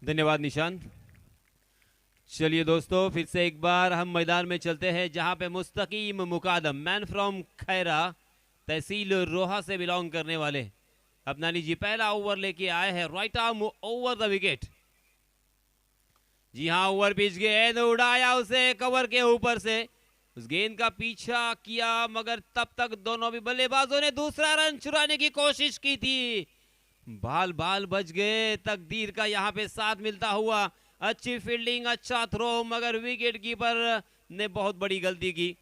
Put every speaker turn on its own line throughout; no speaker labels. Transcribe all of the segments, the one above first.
धन्यवाद निशान। चलिए दोस्तों, फिर से एक बार हम मैदान में चलते हैं जहां पे मुस्तकीम मुकादम, मैन फ्रॉम खैरा, तहसील रोहा से बिलोंग करने वाले, अपना लीजिए पहला ओवर लेके आए हैं। Right arm over the wicket. जी हाँ, ओवर पिच गेंद उड़ाया उसे कवर के ऊपर से, उस गेंद का पीछा किया, मगर तब तक दोनों भी बल्लेबाजों ने दूसरा रन चुराने की कोशिश की थी। बाल बाल बच गए, तकदीर का यहाँ पे साथ मिलता हुआ। अच्छी फील्डिंग, अच्छा थ्रो, मगर विकेट कीपर ने बहुत बड़ी गलती की।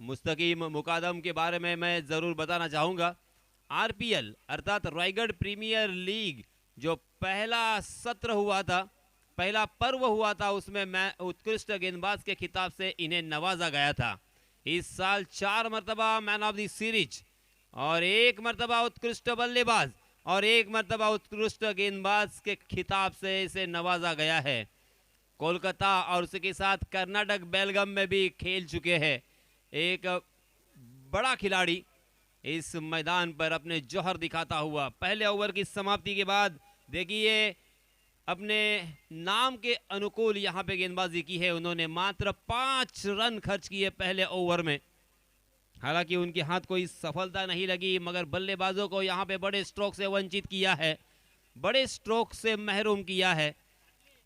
मुस्तकीम मुकादम के बारे में मैं जरूर बताना चाहूंगा। आरपीएल अर्थात रायगढ़ प्रीमियर लीग जो पहला सत्र हुआ था, पहला पर्व हुआ था, उसमें मैं उत्कृष्ट गेंदबाज के खिताब से इन्हें नवाजा गया था। इस साल 4 मरतबा मैन ऑफ द सीरीज और 1 मरतबा उत्कृष्ट बल्लेबाज और 1 मरतबा उत्कृष्ट गेंदबाज के खिताब से इसे नवाजा गया है। कोलकाता और उसके साथ कर्नाटक बेलगम में भी खेल चुके हैं। एक बड़ा खिलाड़ी इस मैदान पर अपने जौहर दिखाता हुआ। पहले ओवर की समाप्ति के बाद देखिए अपने नाम के अनुकूल यहां पे गेंदबाजी की है उन्होंने। मात्र 5 रन खर्च किए पहले ओवर में। हालांकि उनके हाथ कोई सफलता नहीं लगी, मगर बल्लेबाजों को यहां पे बड़े स्ट्रोक से वंचित किया है, बड़े स्ट्रोक से महरूम किया है।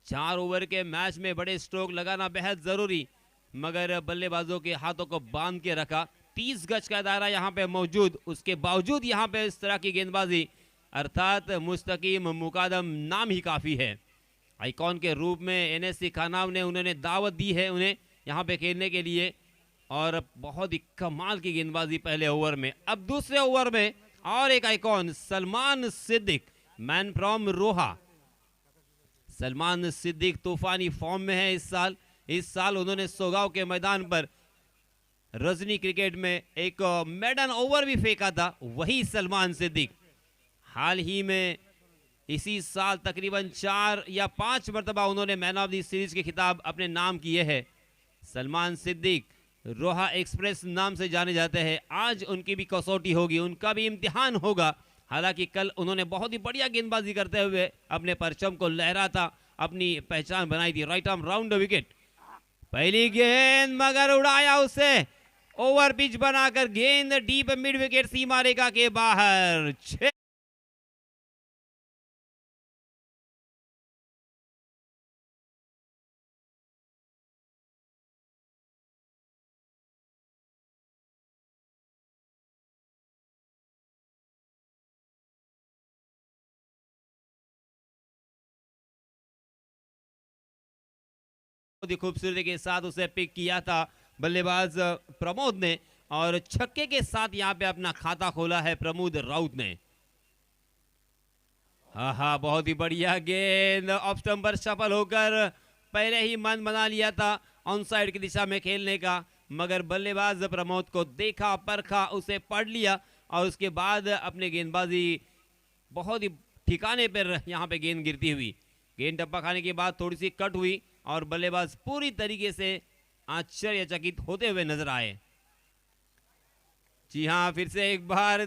4 ओवर के मैच में बड़े स्ट्रोक लगाना बेहद जरूरी, मगर बल्लेबाजों के हाथों को बांध के रखा। 30 गज का दायरा यहां पे मौजूद, उसके बावजूद यहां पे इस तरह की गेंदबाजी अर्थात मुस्तकीम मुकादम नाम ही काफी है। आइकॉन के रूप में एनएससी खानाव ने उन्होंने दावत दी है उन्हें यहां पे खेलने के लिए, और बहुत ही कमाल की गेंदबाजी पहले ओवर में। अब दूसरे ओवर में और एक icon Salman Siddique, man from Roha. Salman Siddique तूफानी फॉर्म में है इस साल उन्होंने सोगांव के मैदान पर रजनी क्रिकेट में एक मेडन ओवर भी फेंका था, वही सलमान सिद्दीक। हाल ही में इसी साल तकरीबन 4 या 5 मरतबा उन्होंने मैन ऑफ द सीरीज के खिताब अपने नाम किए हैं। सलमान सिद्दीक रोहा एक्सप्रेस नाम से जाने जाते हैं। आज उनकी भी कसौटी होगी, उनका भी इम्तिहान होगा। हालांकि कल उन्होंने बहुत ही बढ़िया गेंदबाजी करते हुए अपने परचम को लहराता अपनी पहचान बनाई थी। Right arm round the wicket, पहली गेंद मगर उड़ाया उसे ओवर पिच बनाकर, गेंद डीप मिड विकेट सीमा रेखा के बाहर। 6 खूबसूरती के साथ उसे पिक किया था बल्लेबाज प्रमोद ने, और छक्के के साथ यहां पे अपना खाता खोला है प्रमोद राउत ने। हाँ, बहुत ही बढ़िया गेंद ऑफ स्टंप पर सफल होकर पहले ही मन बना लिया था ऑन साइड की दिशा में खेलने का, मगर बल्लेबाज प्रमोद को देखा परखा, उसे पढ़ लिया और उसके बाद अपने गेंदबाजी बहुत ही ठिकाने पर यहां पे गेंद गिरती हुई। गेंद टप्पा खाने के बाद थोड़ी सी कट हुई और बल्लेबाज पूरी तरीके से आश्चर्यचकित होते हुए नजर आए। जी हाँ, फिर से एक बार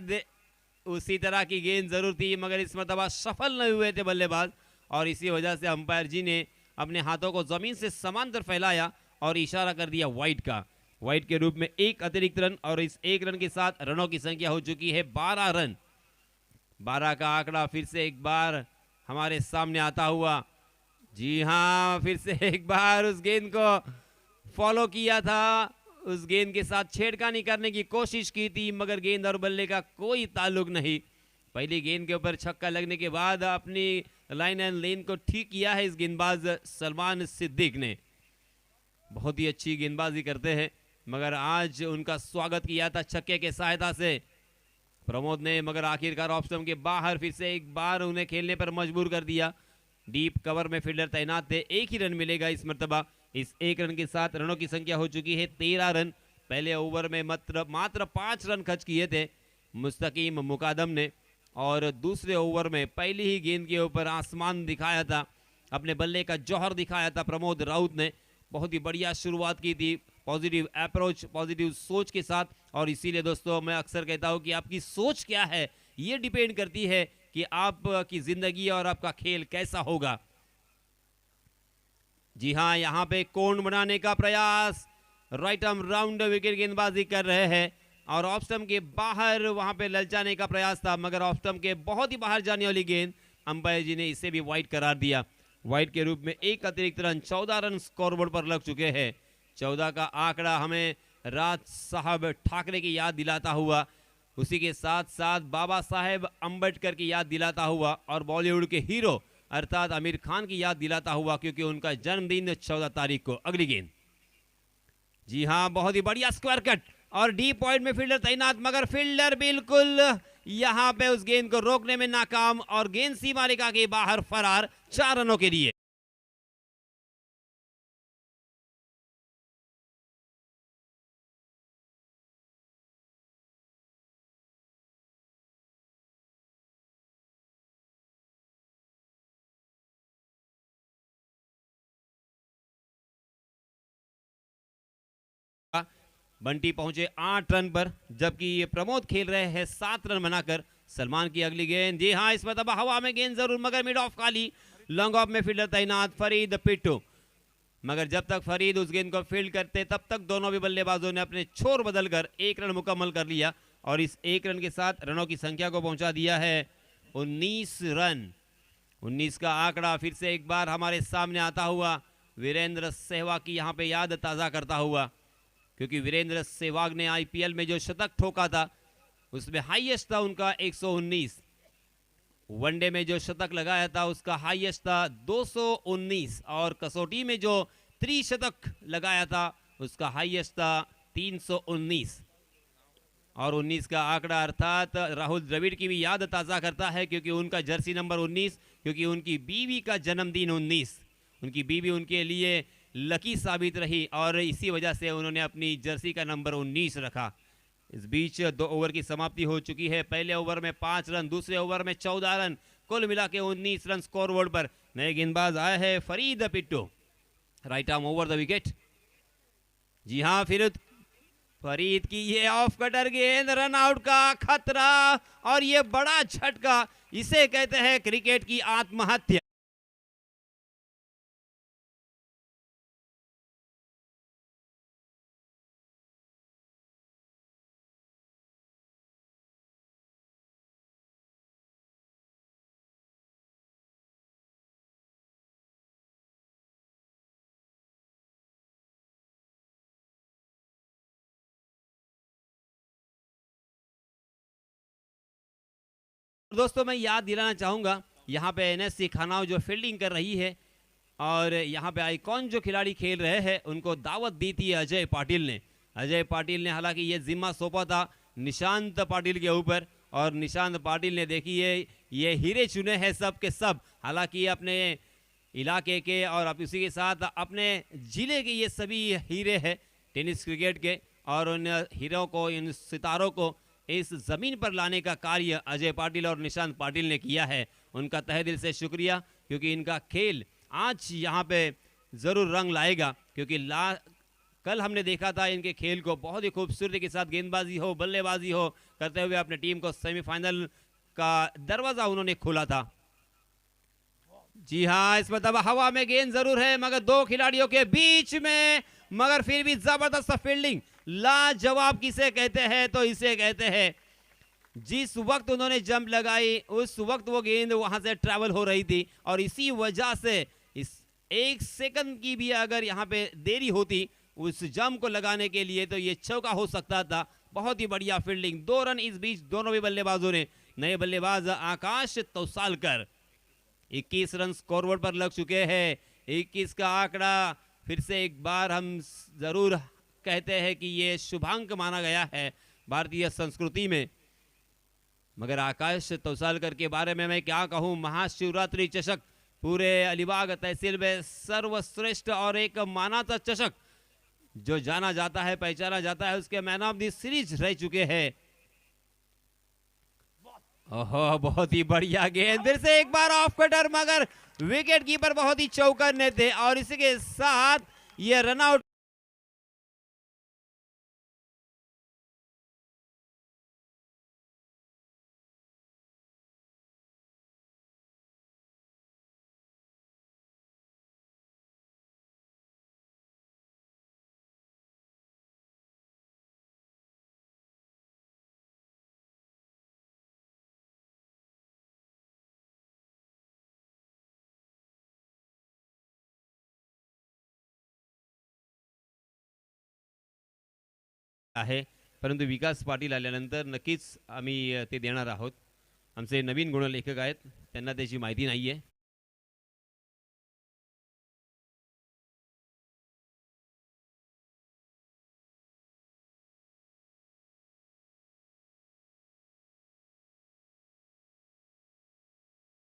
उसी तरह की गेंद जरूर थी, मगर इस मरतबा सफल नहीं हुए थे बल्लेबाज, और इसी वजह से अंपायर जी ने अपने हाथों को जमीन से समांतर फैलाया और इशारा कर दिया वाइड का। वाइड के रूप में एक अतिरिक्त रन, और इस 1 रन के साथ रनों की संख्या हो चुकी है 12 रन। 12 का आंकड़ा फिर से एक बार हमारे सामने आता हुआ। जी हाँ, फिर से एक बार उस गेंद को फॉलो किया था, उस गेंद के साथ छेड़खानी करने की कोशिश की थी, मगर गेंद और बल्ले का कोई ताल्लुक नहीं। पहली गेंद के ऊपर छक्का लगने के बाद अपनी लाइन एंड लेन को ठीक किया है इस गेंदबाज सलमान सिद्दीक ने। बहुत ही अच्छी गेंदबाजी करते हैं, मगर आज उनका स्वागत किया था छक्के के सहायता से प्रमोद ने, मगर आखिरकार ऑफ स्टंप के बाहर फिर से एक बार उन्हें खेलने पर मजबूर कर दिया। डीप कवर में फील्डर तैनात थे, एक ही रन मिलेगा इस मर्तबा। इस 1 रन के साथ रनों की संख्या हो चुकी है 13 रन। पहले ओवर में मात्र 5 रन खर्च किए थे मुस्तकीम मुकादम ने, और दूसरे ओवर में पहली ही गेंद के ऊपर आसमान दिखाया था, अपने बल्ले का जौहर दिखाया था प्रमोद राउत ने। बहुत ही बढ़िया शुरुआत की थी, पॉजिटिव अप्रोच, पॉजिटिव सोच के साथ। और इसीलिए दोस्तों मैं अक्सर कहता हूं कि आपकी सोच क्या है ये डिपेंड करती है कि आपकी जिंदगी और आपका खेल कैसा होगा। जी हां, यहां पे कोण बनाने का प्रयास, राइट आर्म राउंड विकेट गेंदबाजी कर रहे हैं और ऑफ स्टंप के बाहर वहां पे ललचाने का प्रयास था, मगर ऑफ स्टंप के बहुत ही बाहर जाने वाली गेंद अंपायर जी ने इसे भी वाइड करार दिया। वाइड के रूप में एक अतिरिक्त रन, 14 रन स्कोरबोर्ड पर लग चुके हैं। 14 का आंकड़ा हमें राज साहब ठाकरे की याद दिलाता हुआ, उसी के साथ साथ बाबा साहेब अंबेडकर की याद दिलाता हुआ और बॉलीवुड के हीरो अर्थात आमिर खान की याद दिलाता हुआ, क्योंकि उनका जन्मदिन 14 तारीख को। अगली गेंद, जी हां, बहुत ही बढ़िया स्क्वायर कट और डी पॉइंट में फील्डर तैनात, मगर फील्डर बिल्कुल यहां पे उस गेंद को रोकने में नाकाम और गेंद सीमा रेखा के बाहर फरार, 4 रनों के लिए। बंटी पहुंचे 8 रन पर, जबकि ये प्रमोद खेल रहे हैं 7 रन बनाकर। सलमान की अगली गेंद, जी हां, इस पर हवा में गेंद जरूर, मगर मिड ऑफ खाली, लॉन्ग ऑफ में फील्डर तैनात फरीद पिट्टू, मगर जब तक फरीद उस गेंद को फील्ड करते तब तक दोनों भी बल्लेबाजों ने अपने छोर बदलकर 1 रन मुकम्मल कर लिया और इस 1 रन के साथ रनों की संख्या को पहुंचा दिया है 19 रन। 19 का आंकड़ा फिर से एक बार हमारे सामने आता हुआ, वीरेंद्र सहवाग की यहां पे याद ताज़ा करता हुआ, क्योंकि वीरेंद्र सहवाग ने आईपीएल में जो शतक ठोका था उसमें हाईएस्ट था उनका 119, वनडे में जो शतक लगाया था उसका हाईएस्ट था 219 और कसौटी में जो त्रिशतक लगाया था उसका हाईएस्ट था 319। और 19 का आंकड़ा अर्थात राहुल द्रविड़ की भी याद ताज़ा करता है, क्योंकि उनका जर्सी नंबर 19, क्योंकि उनकी बीवी का जन्मदिन 19, उनकी बीवी उनके लिए लकी साबित रही और इसी वजह से उन्होंने अपनी जर्सी का नंबर 19 रखा। इस बीच 2 ओवर की समाप्ति हो चुकी है। पहले ओवर में 5 रन, दूसरे ओवर में 14 रन, कुल मिला के 19 रन स्कोरबोर्ड पर। नए गेंदबाज आए हैं Farid Pittu, right arm over the wicket. जी हां, फिर फरीद की ये ऑफ कटर गेंद, रन आउट का खतरा और ये बड़ा झटका, इसे कहते हैं क्रिकेट की आत्महत्या। दोस्तों मैं याद दिलाना चाहूंगा, यहाँ पे एनएससी खानाव जो फील्डिंग कर रही है और यहाँ पे आइकॉन जो खिलाड़ी खेल रहे हैं उनको दावत दी थी अजय पाटिल ने। अजय पाटिल ने हालांकि ये जिम्मा सौंपा था निशांत पाटिल के ऊपर और निशांत पाटिल ने देखिए ये हीरे चुने हैं सब के सब, हालांकि अपने इलाके के और अब इसी के साथ अपने जिले के ये सभी हीरे हैं टेनिस क्रिकेट के, और उन हीरों को, इन सितारों को इस जमीन पर लाने का कार्य अजय पाटिल और निशांत पाटिल ने किया है। उनका तहे दिल से शुक्रिया, क्योंकि इनका खेल आज यहाँ पे जरूर रंग लाएगा, क्योंकि कल हमने देखा था इनके खेल को बहुत ही खूबसूरती के साथ गेंदबाजी हो, बल्लेबाजी हो करते हुए अपने टीम को सेमीफाइनल का दरवाजा उन्होंने खोला था। जी हाँ, इस मतलब हवा में गेंद जरूर है मगर 2 खिलाड़ियों के बीच में, मगर फिर भी जबरदस्त फील्डिंग, लाजवाब किसे कहते हैं तो इसे कहते हैं जिस वक्त उन्होंने जंप लगाई उस वक्त वो गेंद वहां से ट्रैवल हो रही थी और इसी वजह से इस 1 सेकंड की भी अगर यहाँ पे देरी होती उस जंप को लगाने के लिए तो ये चौका हो सकता था। बहुत ही बढ़िया फील्डिंग, 2 रन इस बीच दोनों भी बल्लेबाजों ने। नए बल्लेबाज आकाश तौसालकर 21 रन स्कोरबोर्ड पर लग चुके हैं। 21 का आंकड़ा फिर से एक बार हम जरूर कहते हैं कि ये शुभांक माना गया है भारतीय संस्कृति में, मगर आकाश तौसालकर के बारे में मैं क्या कहूं। महाशिवरात्रि चषक पूरे अलीबाग तहसील में सर्वश्रेष्ठ और एक मानाता चषक जो जाना जाता है, पहचाना जाता है, उसके मैन ऑफ द सीरीज रह चुके हैं। ओहो, बहुत ही बढ़िया गेंद, फिर से एक बार ऑफ कटर, मगर विकेट कीपर बहुत ही चौकन्ने थे और इसी के साथ ये रन आउट आहे, परंतु विकास पाटील आल्यानंतर नक्कीच आम्ही ते देणार आहोत. आमचे नवीन गुणलेखक आहेत, त्यांना त्याची माहिती नाही आहे.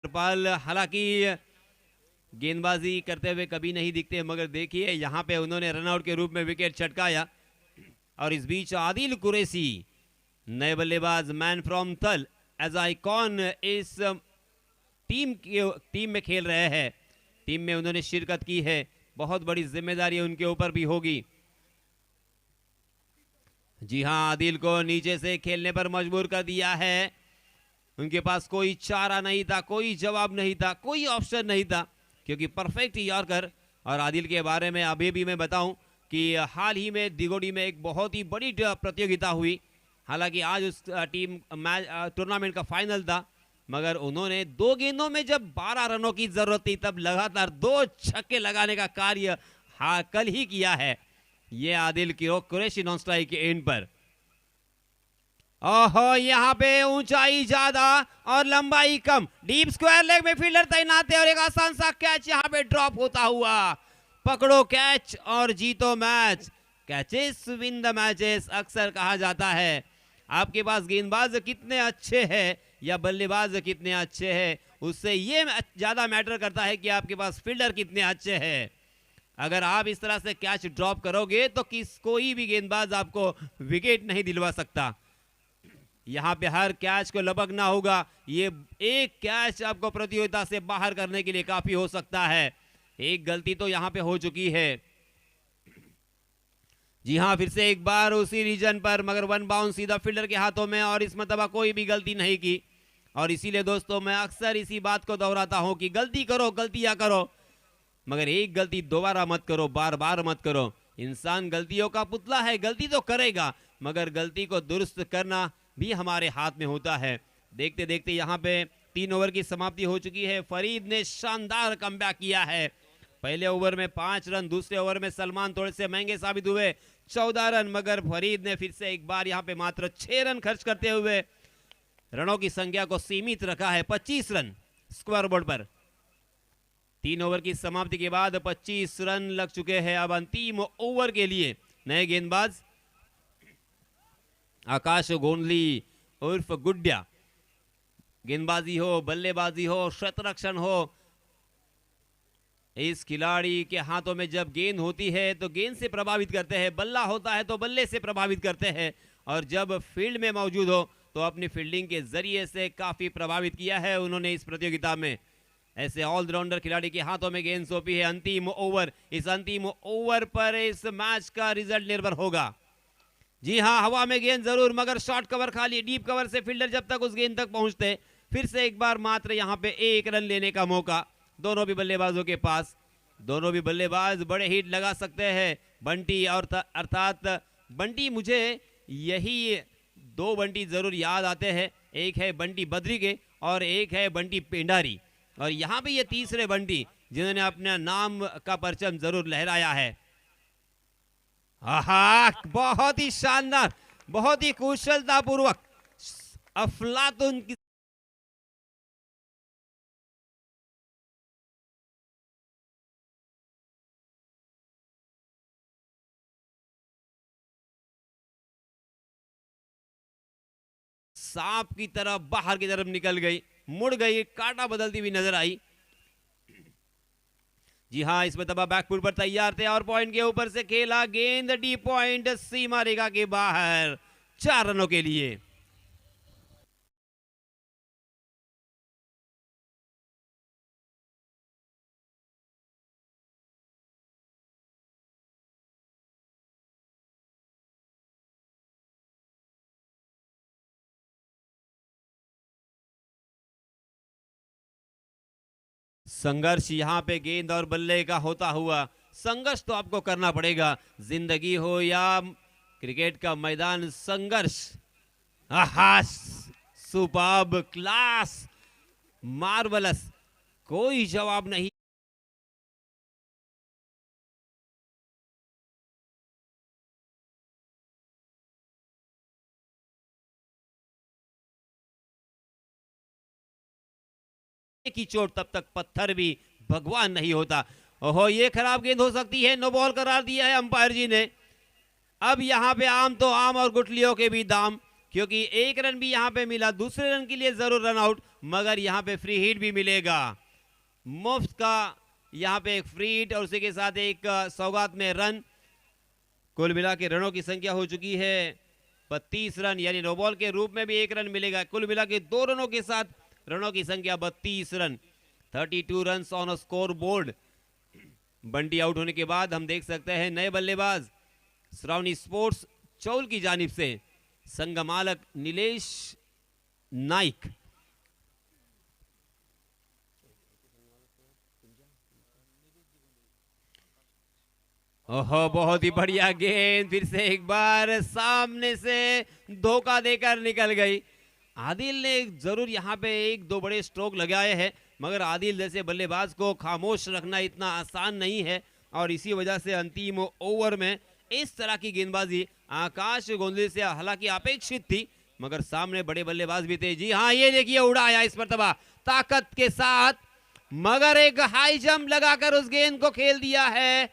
पाल हालांकि गेंदबाजी करते हुए कभी नहीं दिखते, मगर देखिए यहाँ पे उन्होंने रनआउट के रूप में विकेट चटकाया. और इस बीच आदिल कुरैशी नए बल्लेबाज मैन फ्रॉम थल एज आइकॉन इस टीम में खेल रहे हैं. टीम में उन्होंने शिरकत की है, बहुत बड़ी जिम्मेदारी उनके ऊपर भी होगी. जी हां, आदिल को नीचे से खेलने पर मजबूर कर दिया है. उनके पास कोई चारा नहीं था, कोई जवाब नहीं था, कोई ऑप्शन नहीं था, क्योंकि परफेक्ट यॉर्कर. और आदिल के बारे में अभी भी मैं बताऊं कि हाल ही में दिगोड़ी में एक बहुत ही बड़ी प्रतियोगिता हुई. हालांकि आज उस टीम मैच टूर्नामेंट का फाइनल था, मगर उन्होंने 2 गेंदों में जब 12 रनों की जरूरत थी तब लगातार 2 छक्के लगाने का कार्य कल ही किया है ये आदिल कुरैशी नॉन स्ट्राइक के एंड पर. ओहो, यहाँ पे ऊंचाई ज्यादा और लंबाई कम, डीप स्क्वायर लेग में फील्डर तैनात है और एक आसान सा कैच यहाँ पे ड्रॉप होता हुआ. पकड़ो कैच और जीतो match. Catches win the matches अक्सर कहा जाता है. आपके पास गेंदबाज कितने अच्छे हैं या बल्लेबाज कितने अच्छे हैं, उससे ये ज्यादा मैटर करता है कि आपके पास फील्डर कितने अच्छे हैं. अगर आप इस तरह से कैच ड्रॉप करोगे तो कोई भी गेंदबाज आपको विकेट नहीं दिलवा सकता. यहां पे हर कैच को लपकना होगा. ये एक कैच आपको प्रतियोगिता से बाहर करने के लिए काफी हो सकता है. एक गलती तो यहां पे हो चुकी है. जी हां, फिर से एक बार उसी रीजन पर, मगर वन बाउंस सीधा फील्डर के हाथों में और इस मरतबा कोई भी गलती नहीं की. और इसीलिए दोस्तों मैं अक्सर इसी बात को दोहराता हूं कि गलती करो, गलतियां करो, मगर एक गलती दोबारा मत करो, बार बार मत करो. इंसान गलतियों का पुतला है, गलती तो करेगा, मगर गलती को दुरुस्त करना भी हमारे हाथ में होता है. देखते देखते यहाँ पे 3 ओवर की समाप्ति हो चुकी है. फरीद ने शानदार कमबैक किया है. पहले ओवर में 5 रन, दूसरे ओवर में सलमान थोड़े से महंगे साबित हुए, 14 रन, मगर फरीद ने फिर से एक बार यहाँ पे मात्र 6 रन खर्च करते हुए रनों की संख्या को सीमित रखा है. 25 रन स्कोर बोर्ड पर. 3 ओवर की समाप्ति के बाद 25 रन लग चुके हैं. अब अंतिम ओवर के लिए नए गेंदबाज आकाश गोंदली उर्फ गुड्डा. गेंदबाजी हो, बल्लेबाजी हो, शतरक्षण हो, इस खिलाड़ी के हाथों में जब गेंद होती है तो गेंद से प्रभावित करते हैं, बल्ला होता है तो बल्ले से प्रभावित करते हैं, और जब फील्ड में मौजूद हो तो अपनी फील्डिंग के जरिए से काफी प्रभावित किया है उन्होंने इस प्रतियोगिता में. ऐसे ऑलराउंडर खिलाड़ी के हाथों में गेंद सौंपी है. अंतिम ओवर, इस अंतिम ओवर पर इस मैच का रिजल्ट निर्भर होगा. जी हां, हवा में गेंद जरूर, मगर शॉर्ट कवर खाली. डीप कवर से फील्डर जब तक उस गेंद तक पहुंचते, फिर से एक बार मात्र यहां पे 1 रन लेने का मौका दोनों भी बल्लेबाजों के पास. दोनों भी बल्लेबाज बड़े हिट लगा सकते हैं. बंटी और अर्थात बंटी, मुझे यही 2 बंटी जरूर याद आते हैं. एक है बंटी बद्री के और एक है बंटी पेंडारी, और यहाँ पे ये तीसरे बंटी जिन्होंने अपना नाम का परचम जरूर लहराया है. आहा, बहुत ही शानदार, बहुत ही कुशलतापूर्वक अफलातुन की सांप की तरह बाहर की तरफ निकल गई, मुड़ गई, कांटा बदलती हुई नजर आई. जी हां, इसमें तबा बैकफुट पर तैयार थे और पॉइंट के ऊपर से खेला. गेंद डी पॉइंट सीमा रेखा के बाहर 4 रनों के लिए. संघर्ष यहाँ पे गेंद और बल्ले का होता हुआ. संघर्ष तो आपको करना पड़ेगा, जिंदगी हो या क्रिकेट का मैदान, संघर्ष. आहा, सुपर्ब, क्लास, मार्वलस, कोई जवाब नहीं. की चोट, तब तक पत्थर भी भगवान नहीं होता। ओहो, ये खराब गेंद हो सकती है, नो बॉल करार दिया है अंपायर जी ने। अब यहाँ पे आम तो आम और गुठलियों के भी दाम, क्योंकि एक रन भी यहाँ पे मिला, दूसरे रन के लिए जरूर रन आउट, मगर यहाँ पे फ्री हिट भी मिलेगा मुफ्त का। यहाँ पे एक फ्री हिट और उसी के साथ एक सौगात में रन। कुल मिला के रनों की संख्या हो चुकी है 32 रन, यानी नो बॉल के रूप में भी एक रन मिलेगा। कुल मिला के 2 रनों के साथ रनों की संख्या 32 run, 32 run on score board. Bunty out होने के बाद हम देख सकते हैं नए बल्लेबाज श्रावणी स्पोर्ट्स चौल की जानिब से संगमालक नीलेश नाइक। ओहो, बहुत ही बढ़िया गेंद, फिर से एक बार सामने से धोखा देकर निकल गई। आदिल ने जरूर यहाँ पे 1-2 बड़े स्ट्रोक लगाए हैं, मगर आदिल जैसे बल्लेबाज को खामोश रखना इतना आसान नहीं है, और इसी वजह से अंतिम ओवर में इस तरह की गेंदबाजी आकाश गोंदली से हालांकि अपेक्षित थी, मगर सामने बड़े बल्लेबाज भी थे। जी हाँ, ये देखिए उड़ाया इस मर्तबा ताकत के साथ, मगर एक हाई जंप लगाकर उस गेंद को खेल दिया है।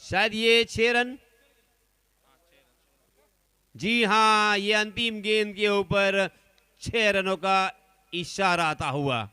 शायद ये 6 रन, जी हाँ, ये अंतिम गेंद के ऊपर 6 रनों का इशारा आता हुआ।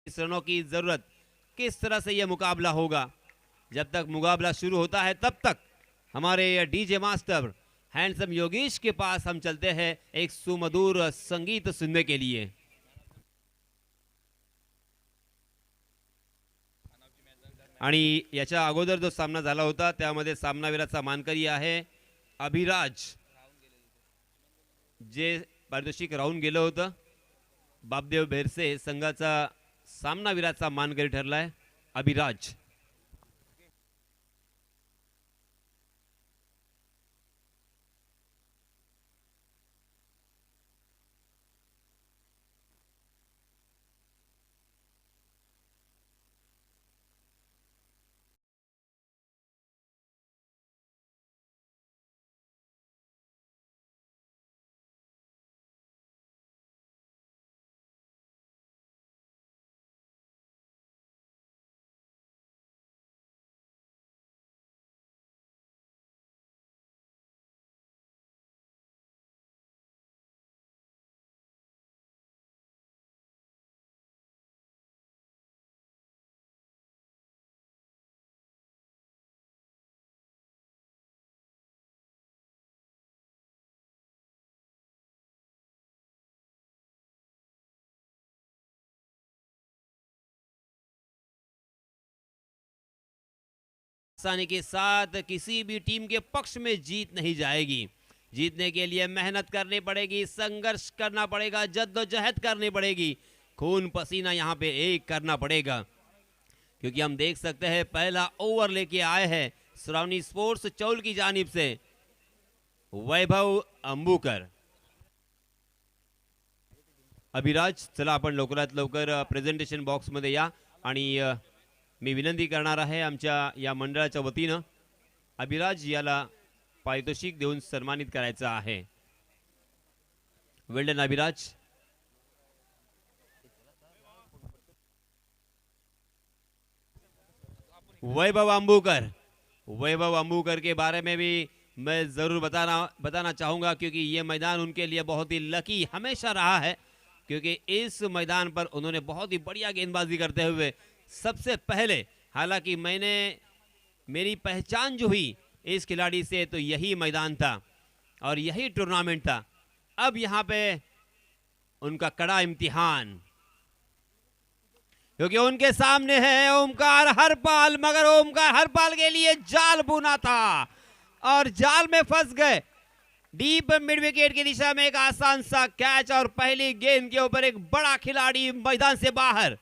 इस रनों की जरूरत, किस तरह से यह मुकाबला होगा। जब तक मुकाबला शुरू होता है तब तक हमारे डीजे मास्टर हैंडसम योगेश के पास हम चलते हैं एक सुमधुर संगीत सुनने के लिए। आणि याच्या अगोदर जो सामना झाला होता त्यामध्ये सामनावीराचा मानकरी आहे अभिराज, जे पारितोषिक राहून गेलं होतं। बापदेव बेरसे संघाचा सामनावीराचा मानकरी ठरलाय अभिराज। आसानी के साथ किसी भी टीम के पक्ष में जीत नहीं जाएगी। जीतने के लिए मेहनत करनी पड़ेगी, संघर्ष करना पड़ेगा, जद्दोजहद करनी पड़ेगी, खून पसीना यहाँ पे एक करना पड़ेगा। क्योंकि हम देख सकते हैं पहला ओवर लेके आए हैं श्रावणी स्पोर्ट्स चौल की जानिब से वैभव अंबुकर. अभिराज, चला आपण लवकरात लवकर प्रेझेंटेशन बॉक्समध्ये या आणि मी विनंती करणार आहे आमच्या या मंडळाच्या वतीनं अभिराज याला पारितोषिक देऊन सन्मानित करायचं आहे. Well done Abhiraj. वैभव अंबुकर के बारे में भी मैं जरूर बताना चाहूंगा, क्योंकि ये मैदान उनके लिए बहुत ही लकी हमेशा रहा है, क्योंकि इस मैदान पर उन्होंने बहुत ही बढ़िया गेंदबाजी करते हुए सबसे पहले, हालांकि मेरी पहचान जो हुई इस खिलाड़ी से तो यही मैदान था और यही टूर्नामेंट था. अब यहां पे उनका कड़ा इम्तिहान, क्योंकि उनके सामने है ओमकार हरपाल, मगर ओमकार हरपाल के लिए जाल बुना था और जाल में फंस गए. डीप मिड विकेट की दिशा में एक आसान सा कैच और पहली गेंद के ऊपर एक बड़ा खिलाड़ी मैदान से बाहर.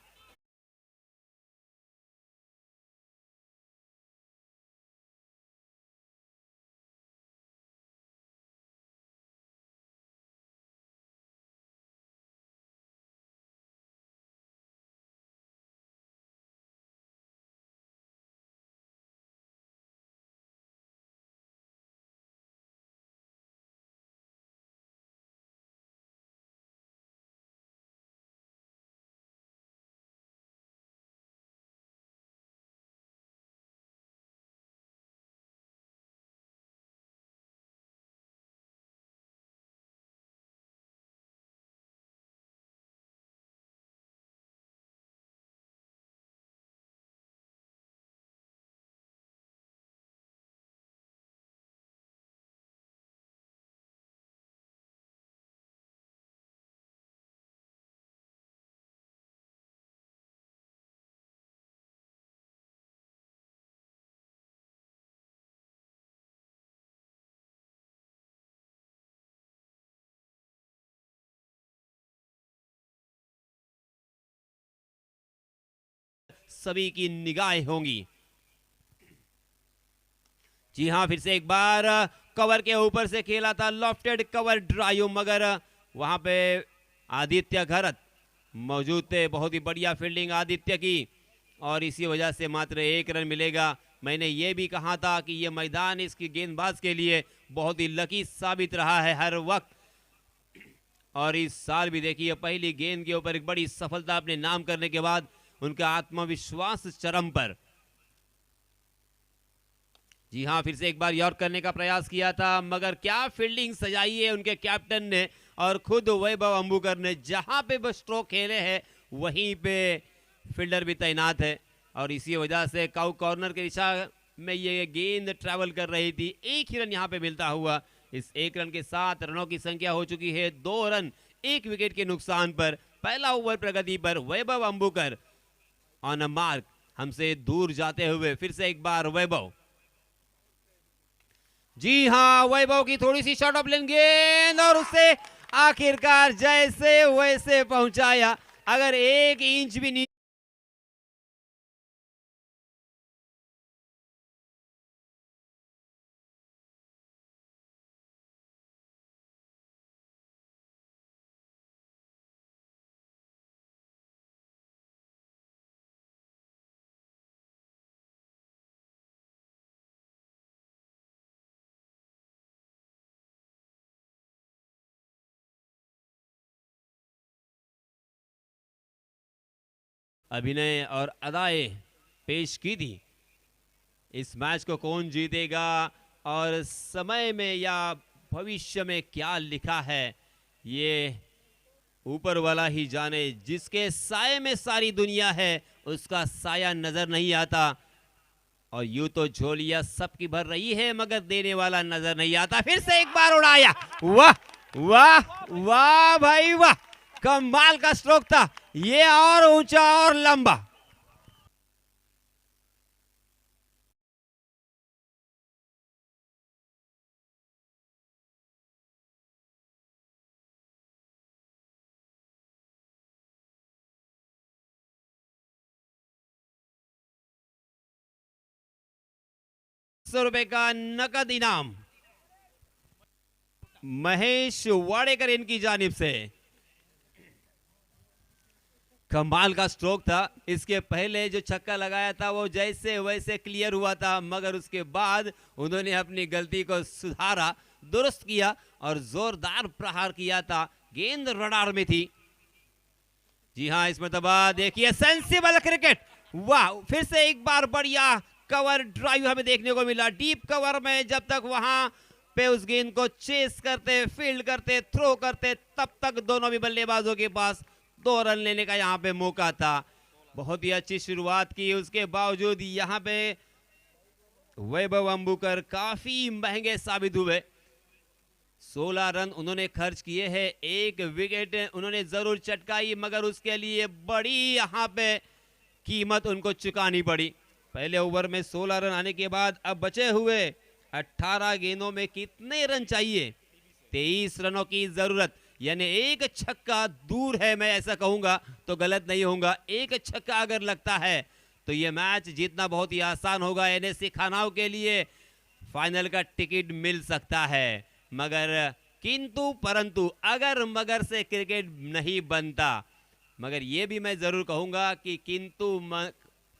सभी की निगाहें होंगी. जी हां, फिर से एक बार कवर के ऊपर से खेला था लॉफ्टेड कवर ड्राइव, मगर वहां पे आदित्य घरत मौजूद थे. बहुत ही बढ़िया फील्डिंग आदित्य की और इसी वजह से मात्र 1 रन मिलेगा. मैंने ये भी कहा था कि ये मैदान इसकी गेंदबाज के लिए बहुत ही लकी साबित रहा है हर वक्त, और इस साल भी देखिए पहली गेंद के ऊपर एक बड़ी सफलता अपने नाम करने के बाद उनका आत्मविश्वास चरम पर. जी हां, फिर से एक बार यॉर्क करने का प्रयास किया था, मगर क्या फील्डिंग सजाई है उनके कैप्टन ने और खुद वैभव अंबुकर ने. जहां पे वो स्ट्रोक खेले हैं वहीं पे फील्डर भी तैनात है और इसी वजह से काउ कॉर्नर के दिशा में ये गेंद ट्रैवल कर रही थी. एक ही रन यहां पे मिलता हुआ. इस 1 रन के साथ रनों की संख्या हो चुकी है 2 रन 1 विकेट के नुकसान पर. पहला ओवर प्रगति पर वैभव अंबुकर ऑन अ मार्क, हमसे दूर जाते हुए. फिर से एक बार वैभव. जी हां, वैभव की थोड़ी सी शॉर्ट ऑफ लेन गेंद और उसे आखिरकार जैसे वैसे पहुंचाया. अगर 1 इंच भी अभिनय और अदाएं पेश की थी. इस मैच को कौन जीतेगा और समय में या भविष्य में क्या लिखा है ये ऊपर वाला ही जाने. जिसके साये में सारी दुनिया है उसका साया नजर नहीं आता, और यूं तो झोलियां सबकी भर रही है मगर देने वाला नजर नहीं आता. फिर से एक बार उड़ाया. वाह वाह वाह भाई वाह, कमाल का स्ट्रोक था ये, और ऊंचा और लंबा. 100 रुपए का नकद इनाम महेश वाडेकर इनकी जानिब से। कमाल का स्ट्रोक था। इसके पहले जो छक्का लगाया था वो जैसे वैसे क्लियर हुआ था, मगर उसके बाद उन्होंने अपनी गलती को सुधारा, दुरुस्त किया और जोरदार प्रहार किया था। गेंद रडार में थी। जी हां, इस मरतबा देखिए सेंसिबल क्रिकेट। वाह, फिर से एक बार बढ़िया कवर ड्राइव हमें देखने को मिला। डीप कवर में जब तक वहां पे उस गेंद को चेस करते, फील्ड करते, थ्रो करते, तब तक दोनों भी बल्लेबाजों के पास 2 रन लेने का यहां पे मौका था। बहुत ही अच्छी शुरुआत की, उसके बावजूद यहां पे वैभव अंबुकर काफी महंगे साबित हुए। 16 रन उन्होंने खर्च किए हैं, 1 विकेट उन्होंने जरूर चटकाई, मगर उसके लिए बड़ी यहां पे कीमत उनको चुकानी पड़ी। पहले ओवर में 16 रन आने के बाद अब बचे हुए 18 गेंदों में कितने रन चाहिए? 23 रनों की जरूरत, यानी एक छक्का दूर है। मैं ऐसा कहूंगा तो गलत नहीं होऊंगा। एक छक्का अगर लगता है तो यह मैच जीतना बहुत ही आसान होगा। एनएससी खानाओं के लिए फाइनल का टिकट मिल सकता है, मगर किंतु परंतु अगर मगर से क्रिकेट नहीं बनता। मगर यह भी मैं जरूर कहूंगा कि किंतु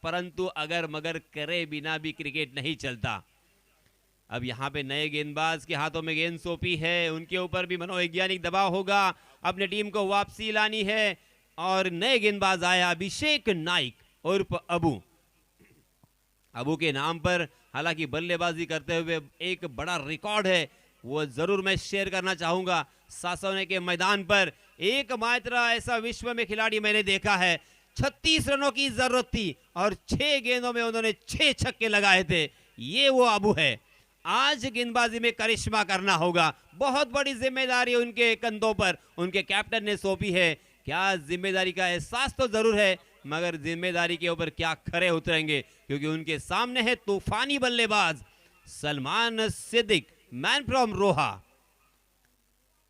परंतु अगर मगर करे बिना भी क्रिकेट नहीं चलता। अब यहां पे नए गेंदबाज के हाथों में गेंद सौंपी है, उनके ऊपर भी मनोवैज्ञानिक दबाव होगा, अपने टीम को वापसी लानी है। और नए गेंदबाज आया अभिषेक नाइक उर्फ अबू के नाम पर। हालांकि बल्लेबाजी करते हुए एक बड़ा रिकॉर्ड है, वो जरूर मैं शेयर करना चाहूंगा। सासोने के मैदान पर एकमात्र ऐसा विश्व में खिलाड़ी मैंने देखा है, 36 रनों की जरूरत थी और 6 गेंदों में उन्होंने 6 छक्के लगाए थे। ये वो अबू है। आज गेंदबाजी में करिश्मा करना होगा। बहुत बड़ी जिम्मेदारी उनके कंधों पर उनके कैप्टन ने सौंपी है। क्या जिम्मेदारी का एहसास तो जरूर है, मगर जिम्मेदारी के ऊपर क्या खरे उतरेंगे, क्योंकि उनके सामने है तूफानी बल्लेबाज सलमान सिद्दीक, मैन फ्रॉम रोहा।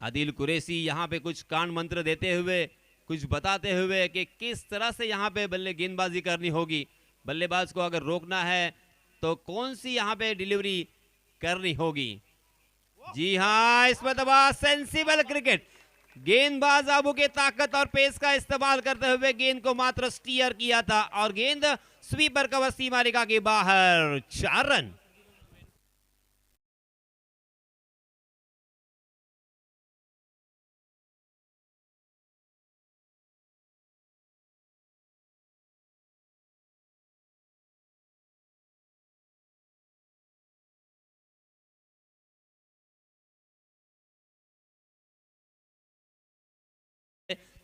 आदिल कुरैशी यहां पे कुछ कांड मंत्र देते हुए, कुछ बताते हुए कि किस तरह से यहां पे गेंदबाजी करनी होगी। बल्लेबाज को अगर रोकना है तो कौन सी यहां पे डिलीवरी करनी होगी। जी हां, इस मरतबा सेंसिबल क्रिकेट। गेंदबाज अबू के ताकत और पेस का इस्तेमाल करते हुए गेंद को मात्र स्टीयर किया था और गेंद स्वीपर कवर सीमा रेखा के बाहर। 4 रन।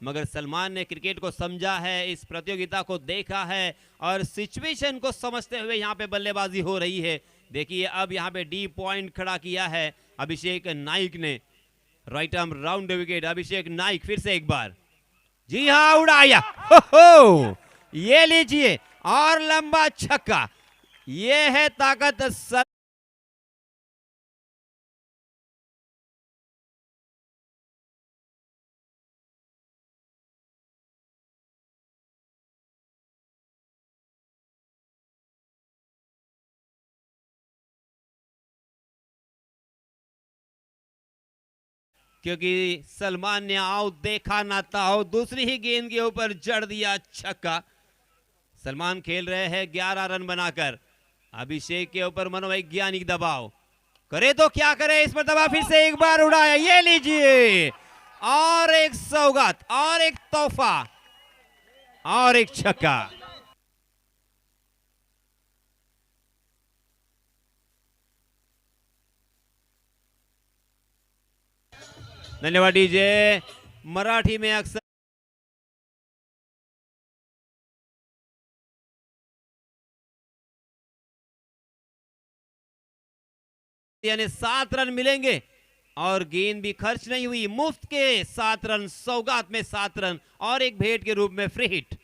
मगर सलमान ने क्रिकेट को समझा है, इस प्रतियोगिता को देखा है और सिचुएशन को समझते हुए यहां पे बल्लेबाजी हो रही है। देखिए अब यहां पे डी पॉइंट खड़ा किया है अभिषेक नाइक ने। राइट आर्म राउंड विकेट, अभिषेक नाइक फिर से एक बार। जी हां, उड़ाया। हो ये लीजिए और लंबा छक्का। ये है ताकत क्योंकि सलमान ने आउट देखा ना था, दूसरी ही गेंद के ऊपर जड़ दिया छक्का। सलमान खेल रहे हैं 11 रन बनाकर। अभिषेक के ऊपर मनोवैज्ञानिक दबाव करे तो क्या करे, इस पर दबाव फिर से एक बार उड़ाया। ये लीजिए और एक सौगात और एक तोहफा और एक छक्का। धन्यवाद डीजे। मराठी में अक्सर यानी 7 रन मिलेंगे और गेंद भी खर्च नहीं हुई, मुफ्त के 7 रन, सौगात में 7 रन और एक भेंट के रूप में फ्री हिट।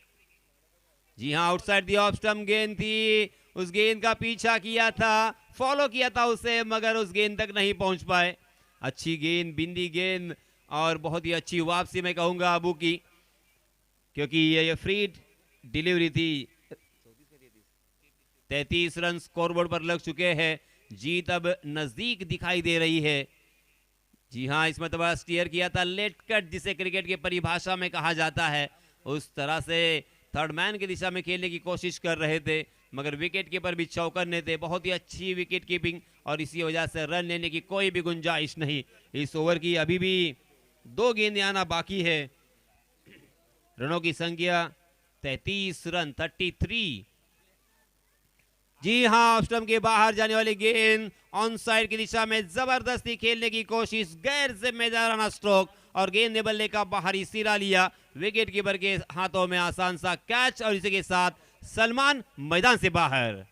जी हां, आउटसाइड दी ऑफ स्टंप गेंद थी, उस गेंद का पीछा किया था, फॉलो किया था उसे, मगर उस गेंद तक नहीं पहुंच पाए। अच्छी गेंद, बिंदी गेंद और बहुत ही अच्छी वापसी मैं कहूंगा अबू की, क्योंकि ये फ्री डिलीवरी थी। 33 रन स्कोरबोर्ड पर लग चुके हैं। जीत अब नजदीक दिखाई दे रही है। जी हाँ, इस मरतबा स्टीयर किया था लेट कट, जिसे क्रिकेट की परिभाषा में कहा जाता है। उस तरह से थर्ड मैन की दिशा में खेलने की कोशिश कर रहे थे, मगर विकेट कीपर भी चौकन्ने थे। बहुत ही अच्छी विकेट कीपिंग और इसी वजह से रन लेने की कोई भी गुंजाइश नहीं। इस ओवर की अभी भी 2 गेंदें आना बाकी है। रनों की संख्या 33 रन, 33। जी हाँ, ऑफ स्टंप के बाहर जाने वाली गेंद ऑन साइड की दिशा में जबरदस्ती खेलने की कोशिश, गैर जिम्मेदाराना स्ट्रोक और गेंद ने बल्ले का बाहरी सिरा लिया। विकेट कीपर के हाथों में आसान सा कैच और इसी के साथ सलमान मैदान से बाहर।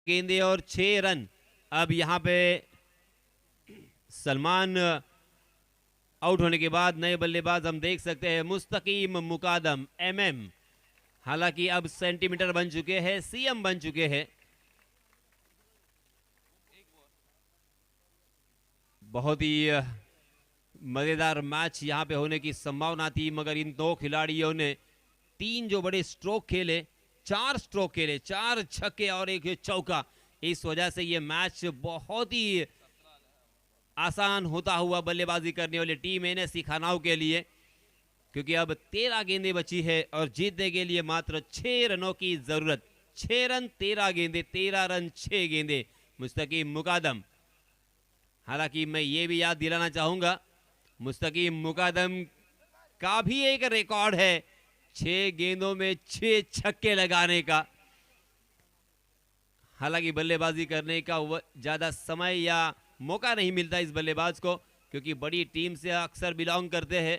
गेंदे और 6 रन। अब यहां पे सलमान आउट होने के बाद नए बल्लेबाज हम देख सकते हैं मुस्तकीम मुकादम MM। हालांकि अब सेंटीमीटर बन चुके हैं, CM बन चुके हैं। बहुत ही मजेदार मैच यहां पे होने की संभावना थी, मगर इन 2 खिलाड़ियों ने 3 जो बड़े स्ट्रोक खेले, 4 स्ट्रोक खेले, 4 छक्के और 1 चौका। इस वजह से ये मैच बहुत ही आसान होता हुआ बल्लेबाजी करने वाली टीम NSC खानाऊ के लिए, क्योंकि अब 13 गेंदें बची है और जीतने के लिए मात्र 6 रनों की जरूरत। 6 रन 13 गेंदे, 13 रन 6 गेंदे। मुस्तकीम मुकादम, हालांकि मैं ये भी याद दिलाना चाहूंगा, मुस्तकीम मुकादम का भी एक रिकॉर्ड है 6 गेंदों में 6 छक्के लगाने का। हालांकि बल्लेबाजी करने का ज्यादा समय या मौका नहीं मिलता इस बल्लेबाज को, क्योंकि बड़ी टीम से अक्सर बिलोंग करते हैं।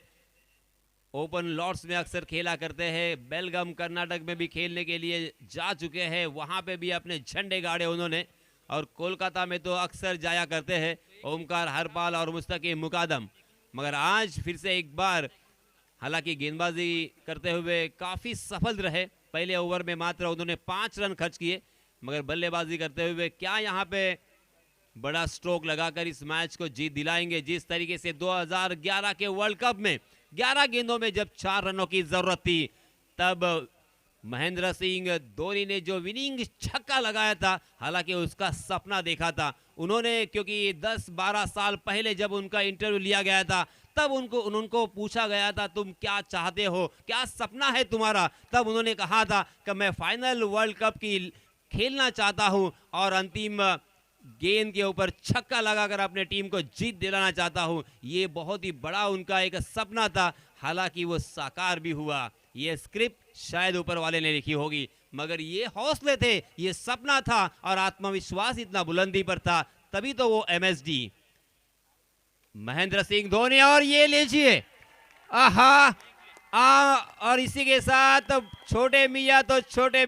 ओपन लॉर्ड्स में अक्सर खेला करते हैं, बेलगाम कर्नाटक में भी खेलने के लिए जा चुके हैं, वहां पे भी अपने झंडे गाड़े उन्होंने, और कोलकाता में तो अक्सर जाया करते हैं ओमकार हरपाल और मुस्तकीम मुकादम। मगर आज फिर से एक बार, हालांकि गेंदबाजी करते हुए काफी सफल रहे। पहले ओवर में मात्र उन्होंने 5 रन खर्च किए, मगर बल्लेबाजी करते हुए क्या यहाँ पे बड़ा स्ट्रोक लगाकर इस मैच को जीत दिलाएंगे। जिस तरीके से 2011 के वर्ल्ड कप में 11 गेंदों में जब 4 रनों की जरूरत थी, तब महेंद्र सिंह धोनी ने जो विनिंग छक्का लगाया था, हालांकि उसका सपना देखा था उन्होंने, क्योंकि 10-12 साल पहले जब उनका इंटरव्यू लिया गया था, तब उनको पूछा गया था तुम क्या चाहते हो, क्या सपना है तुम्हारा। तब उन्होंने कहा था कि मैं फाइनल वर्ल्ड कप की खेलना चाहता हूं और अंतिम गेंद के ऊपर छक्का लगाकर अपने टीम को जीत दिलाना चाहता हूं। ये बहुत ही बड़ा उनका एक सपना था, हालांकि वो साकार भी हुआ। ये स्क्रिप्ट शायद ऊपर वाले ने लिखी होगी, मगर ये हौसले थे, ये सपना था और आत्मविश्वास इतना बुलंदी पर था, तभी तो वो MSD महेंद्र सिंह धोनी। और ये लीजिए, आहा, और इसी के साथ छोटे मियां तो छोटे